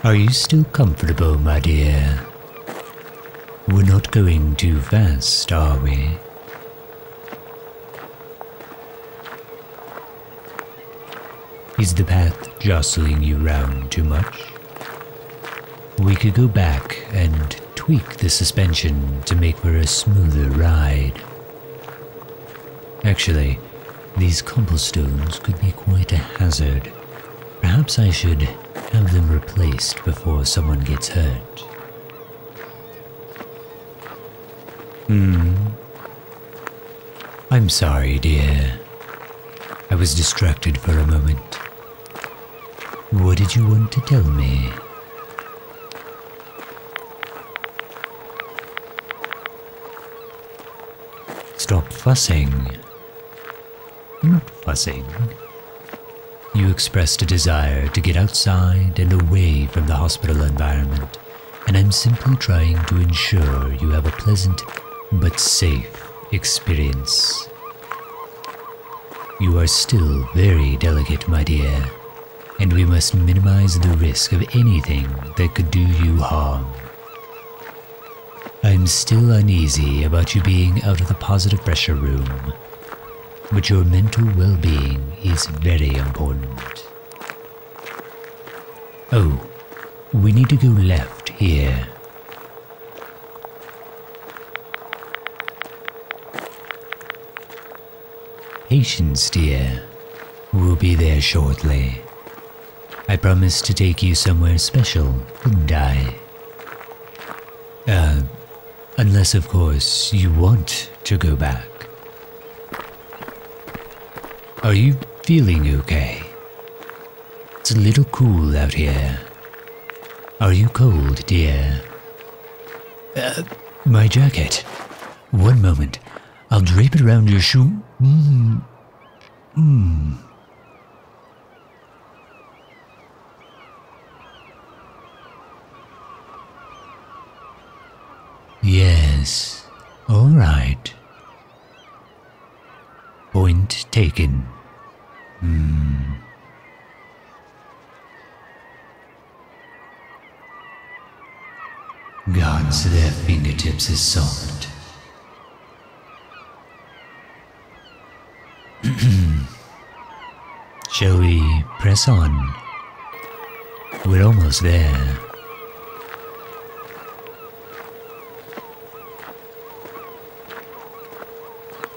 Are you still comfortable, my dear? We're not going too fast, are we? Is the path jostling you round too much? We could go back and tweak the suspension to make for a smoother ride. Actually, these cobblestones could be quite a hazard. Perhaps I should have them replaced before someone gets hurt. I'm sorry, dear. I was distracted for a moment. What did you want to tell me? Stop fussing. I'm not fussing. You expressed a desire to get outside and away from the hospital environment, and I'm simply trying to ensure you have a pleasant but safe experience. You are still very delicate, my dear, and we must minimize the risk of anything that could do you harm. I'm still uneasy about you being out of the positive pressure room, but your mental well-being is very important. Oh, we need to go left here. Patience, dear. We'll be there shortly. I promised to take you somewhere special, didn't I? Unless of course you want to go back. Are you feeling okay? It's a little cool out here. Are you cold, dear? My jacket. One moment. I'll drape it around your shoe. Yes, all right. Point taken. Guards their fingertips is soft. Shall we press on? We're almost there.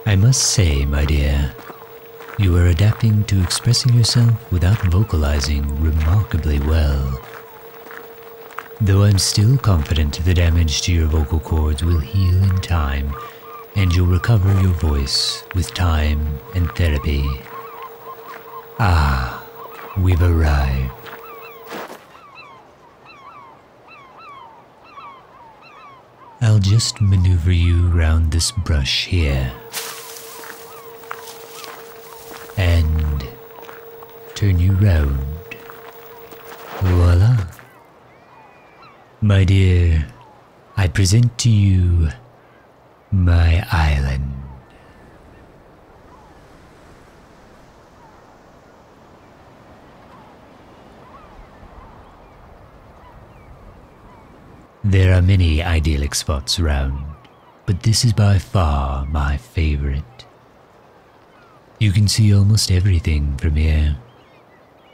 I must say, my dear, you are adapting to expressing yourself without vocalizing remarkably well. Though I'm still confident the damage to your vocal cords will heal in time, and you'll recover your voice with time and therapy. Ah, we've arrived. I'll just maneuver you around this brush here. And turn you round. Voila. My dear, I present to you my island. There are many idyllic spots around, but this is by far my favorite. You can see almost everything from here.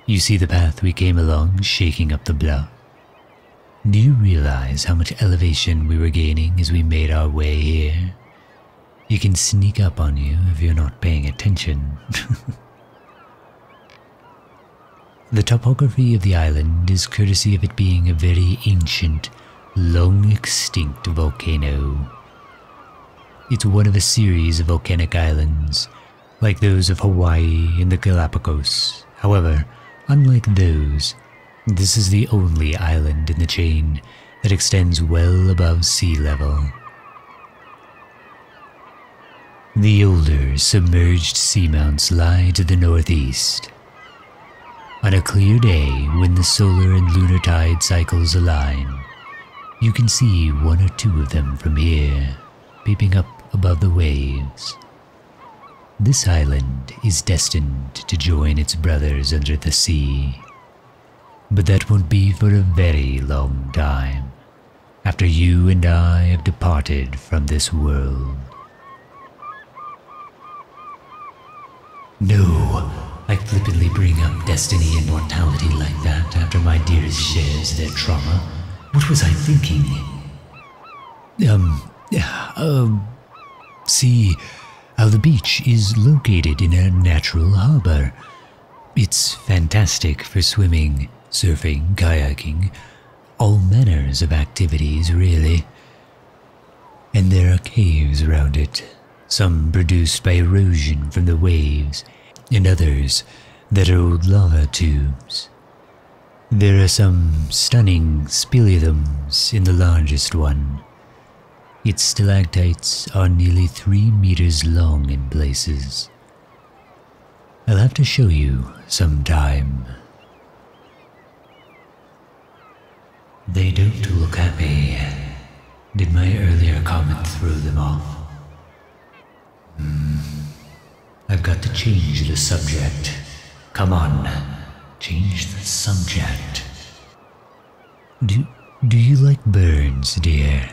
You see the path we came along shaking up the bluff. Do you realize how much elevation we were gaining as we made our way here? It can sneak up on you if you're not paying attention. The topography of the island is courtesy of it being a very ancient, long-extinct volcano. It's one of a series of volcanic islands, like those of Hawaii and the Galapagos. However, unlike those, this is the only island in the chain that extends well above sea level. The older, submerged seamounts lie to the northeast. On a clear day, when the solar and lunar tide cycles align, you can see one or two of them from here, peeping up above the waves. This island is destined to join its brothers under the sea. But that won't be for a very long time, after you and I have departed from this world. No, I flippantly bring up destiny and mortality like that after my dearest shares their trauma. What was I thinking? See how the beach is located in a natural harbor. It's fantastic for swimming, surfing, kayaking, all manners of activities really. And there are caves around it, some produced by erosion from the waves, and others that are old lava tubes. There are some stunning speleothems in the largest one. Its stalactites are nearly 3 meters long in places. I'll have to show you sometime. They don't look happy. Did my earlier comment throw them off? I've got to change the subject. Come on, change the subject. Do you like birds, dear?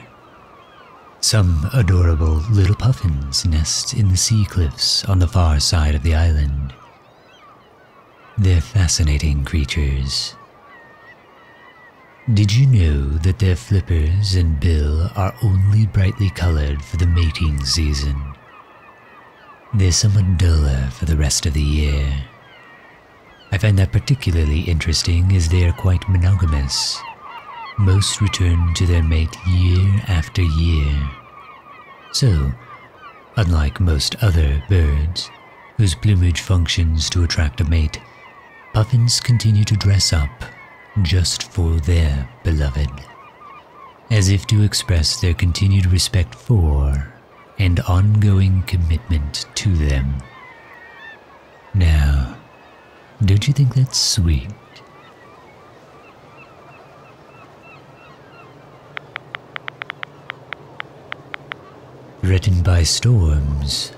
Some adorable little puffins nest in the sea cliffs on the far side of the island. They're fascinating creatures. Did you know that their flippers and bill are only brightly colored for the mating season? They're somewhat duller for the rest of the year. I find that particularly interesting as they are quite monogamous. Most return to their mate year after year. So, unlike most other birds, whose plumage functions to attract a mate, puffins continue to dress up just for their beloved, as if to express their continued respect for and ongoing commitment to them. Now, don't you think that's sweet? Threatened by storms?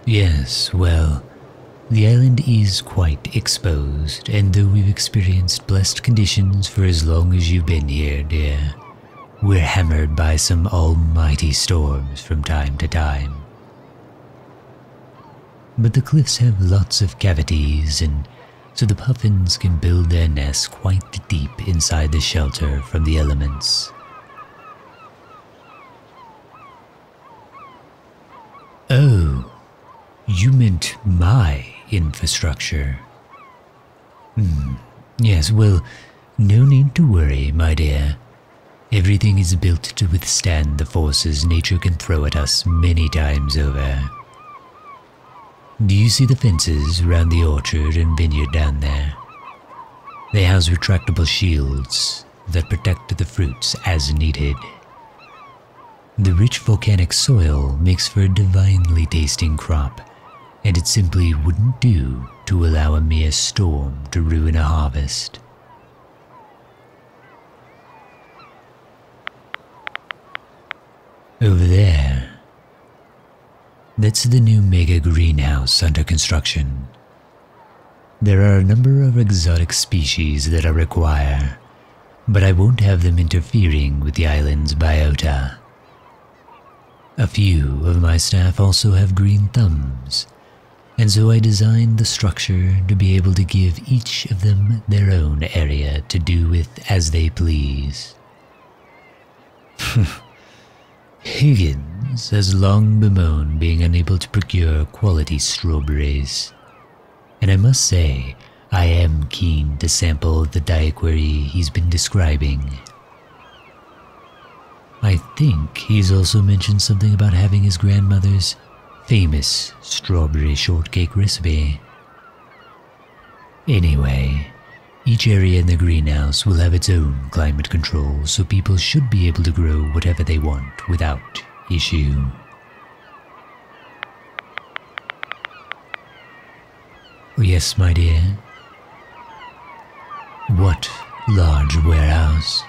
Yes, well, the island is quite exposed, and though we've experienced blessed conditions for as long as you've been here, dear, we're hammered by some almighty storms from time to time. But the cliffs have lots of cavities, and so the puffins can build their nests quite deep inside the shelter from the elements. Oh, you meant my infrastructure. Yes, well, no need to worry, my dear. Everything is built to withstand the forces nature can throw at us many times over. Do you see the fences around the orchard and vineyard down there? They house retractable shields that protect the fruits as needed. The rich volcanic soil makes for a divinely tasting crop, and it simply wouldn't do to allow a mere storm to ruin a harvest. Over there, that's the new mega greenhouse under construction. There are a number of exotic species that I require, but I won't have them interfering with the island's biota. A few of my staff also have green thumbs, and so I designed the structure to be able to give each of them their own area to do with as they please. Higgins has long bemoaned being unable to procure quality strawberries, and I must say I am keen to sample the daiquiri he's been describing. I think he's also mentioned something about having his grandmother's famous strawberry shortcake recipe. Anyway, each area in the greenhouse will have its own climate control, so people should be able to grow whatever they want without issue. Oh yes, my dear. What large warehouse?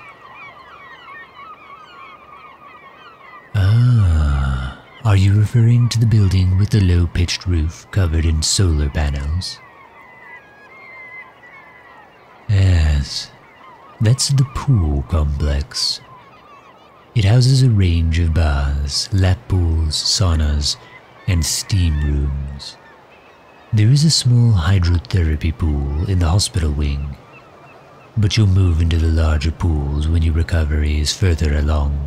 Ah, are you referring to the building with the low-pitched roof covered in solar panels? yes, that's the pool complex. It houses a range of baths, lap pools, saunas, and steam rooms. There is a small hydrotherapy pool in the hospital wing, but you'll move into the larger pools when your recovery is further along.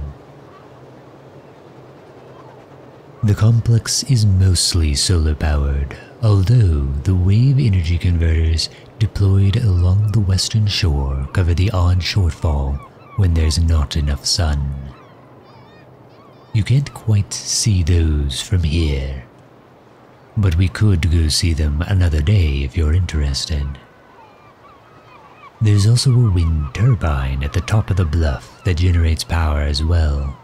The complex is mostly solar-powered, although the wave energy converters deployed along the western shore cover the odd shortfall when there's not enough sun. You can't quite see those from here, but we could go see them another day if you're interested. There's also a wind turbine at the top of the bluff that generates power as well.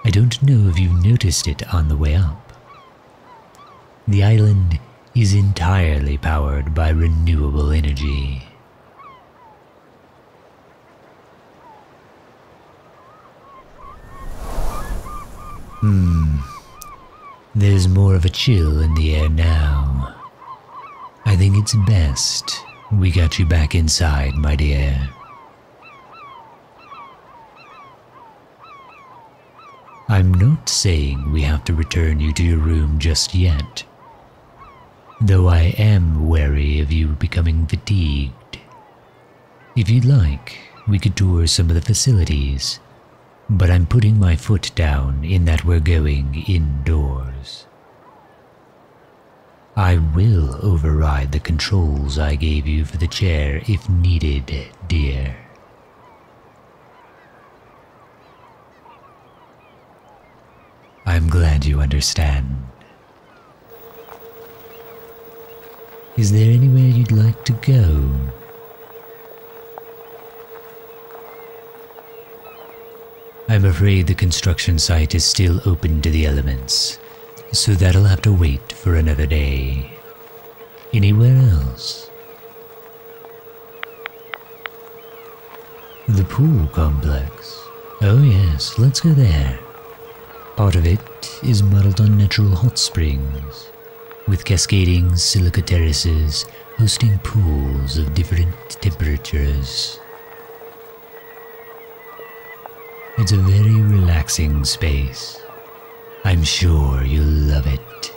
I don't know if you've noticed it on the way up. The island is entirely powered by renewable energy. There's more of a chill in the air now. I think it's best we got you back inside, my dear. I'm not saying we have to return you to your room just yet, though I am wary of you becoming fatigued. If you'd like, we could tour some of the facilities, but I'm putting my foot down in that we're going indoors. I will override the controls I gave you for the chair if needed, dear. I'm glad you understand. Is there anywhere you'd like to go? I'm afraid the construction site is still open to the elements, so that'll have to wait for another day. Anywhere else? The pool complex. Oh yes, let's go there. Part of it is modeled on natural hot springs, with cascading silica terraces hosting pools of different temperatures. It's a very relaxing space. I'm sure you'll love it.